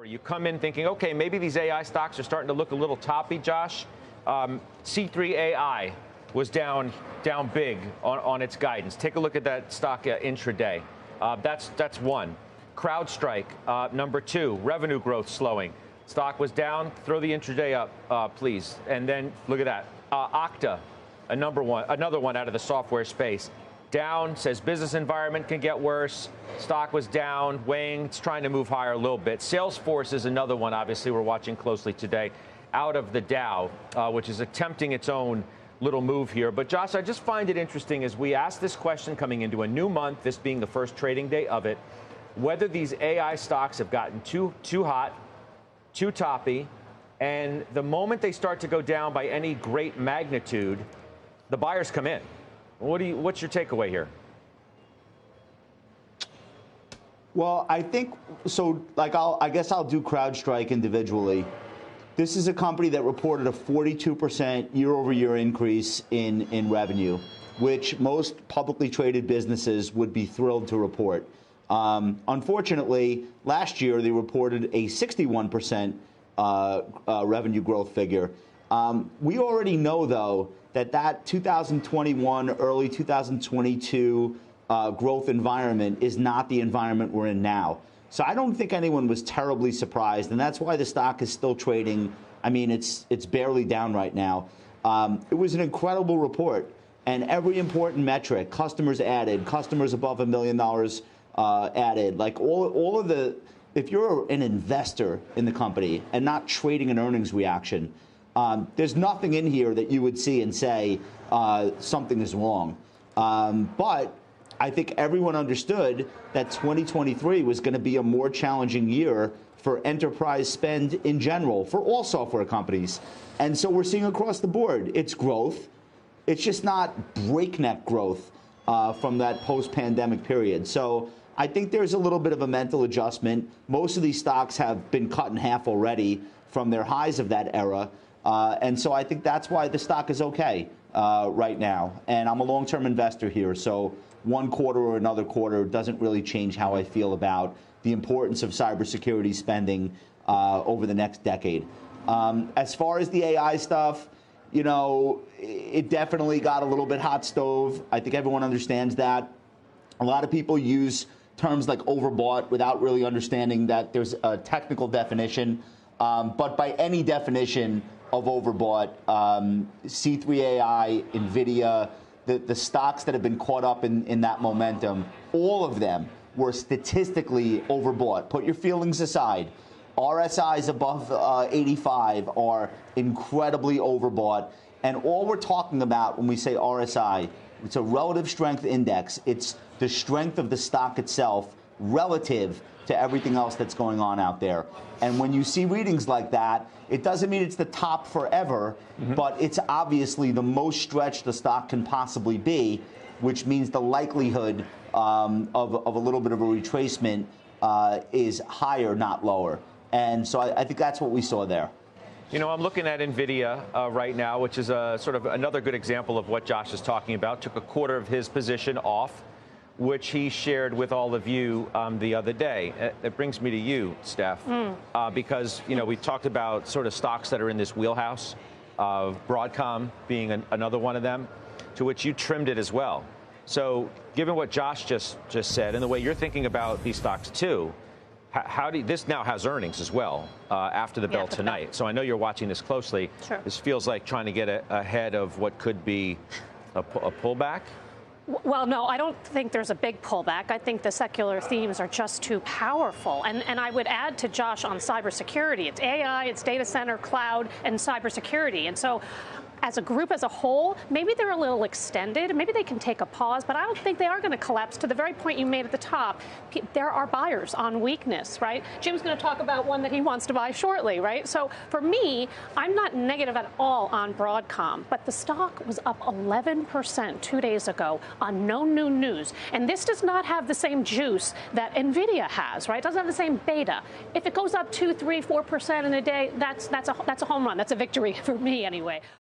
You come in thinking, okay, maybe these AI stocks are starting to look a little toppy, Josh. C3 AI was down big on its guidance. Take a look at that stock intraday. That's one. CrowdStrike, number two, revenue growth slowing. Stock was down. Throw the intraday up, please. And then look at that. Okta, another one out of the software space. Down, says business environment can get worse. Stock was down, weighing, it's trying to move higher a little bit. Salesforce is another one, obviously, we're watching closely today, out of the Dow, which is attempting its own little move here. But, Josh, I just find it interesting as we ask this question coming into a new month, this being the first trading day of it, whether these AI stocks have gotten too hot, too toppy, and the moment they start to go down by any great magnitude, the buyers come in. What's your takeaway here? Well, I think so. Like, I guess I'll do CrowdStrike individually. This is a company that reported a 42% year-over-year increase in revenue, which most publicly traded businesses would be thrilled to report. Unfortunately, last year they reported a 61% revenue growth figure. We already know, though, that 2021, early 2022 growth environment is not the environment we're in now. So I don't think anyone was terribly surprised, and that's why the stock is still trading. I mean, it's barely down right now. It was an incredible report, and every important metric, customers added, customers above $1 million added, like all of the, if you're an investor in the company and not trading an earnings reaction, there's nothing in here that you would see and say something is wrong. But I think everyone understood that 2023 was going to be a more challenging year for enterprise spend in general, for all software companies. And so we're seeing across the board, it's growth. It's just not breakneck growth from that post-pandemic period. So I think there's a little bit of a mental adjustment. Most of these stocks have been cut in half already from their highs of that era. And so I think that's why the stock is okay right now. And I'm a long-term investor here, so one quarter or another quarter doesn't really change how I feel about the importance of cybersecurity spending over the next decade. As far as the AI stuff, you know, it definitely got a little bit hot stove. I think everyone understands that. A lot of people use terms like overbought without really understanding that there's a technical definition. But by any definition of overbought, C3 AI, NVIDIA, the stocks that have been caught up in that momentum, all of them were statistically overbought. Put your feelings aside. RSIs above 85 are incredibly overbought. And all we're talking about when we say RSI, it's a relative strength index. It's the strength of the stock itself relative to everything else that's going on out there. And when you see readings like that, it doesn't mean it's the top forever, but it's obviously the most stretched the stock can possibly be, which means the likelihood of a little bit of a retracement is higher, not lower. And so I think that's what we saw there. You know, I'm looking at NVIDIA right now, which is a sort of another good example of what Josh is talking about. Took a quarter of his position off, which he shared with all of you the other day. It brings me to you, Steph, because, you know, we talked about sort of stocks that are in this wheelhouse, Broadcom being another one of them, to which you trimmed it as well. So given what Josh just said and the way you're thinking about these stocks too, how do you, this now has earnings as well after the bell tonight. So I know you're watching this closely. Sure. This feels like trying to get ahead of what could be a pullback. Well, no, I don't think there's a big pullback. I think the secular themes are just too powerful. And I would add to Josh on cybersecurity. It's AI, it's data center, cloud, and cybersecurity. And so as a group as a whole, maybe they're a little extended. Maybe they can take a pause, but I don't think they are going to collapse. To the very point you made at the top, there are buyers on weakness, right? Jim's going to talk about one that he wants to buy shortly, right? So for me, I'm not negative at all on Broadcom, but the stock was up 11% 2 days ago on no new news. And this does not have the same juice that NVIDIA has, right? It doesn't have the same beta. If it goes up 2, 3, 4% in a day, that's a home run. That's a victory for me anyway.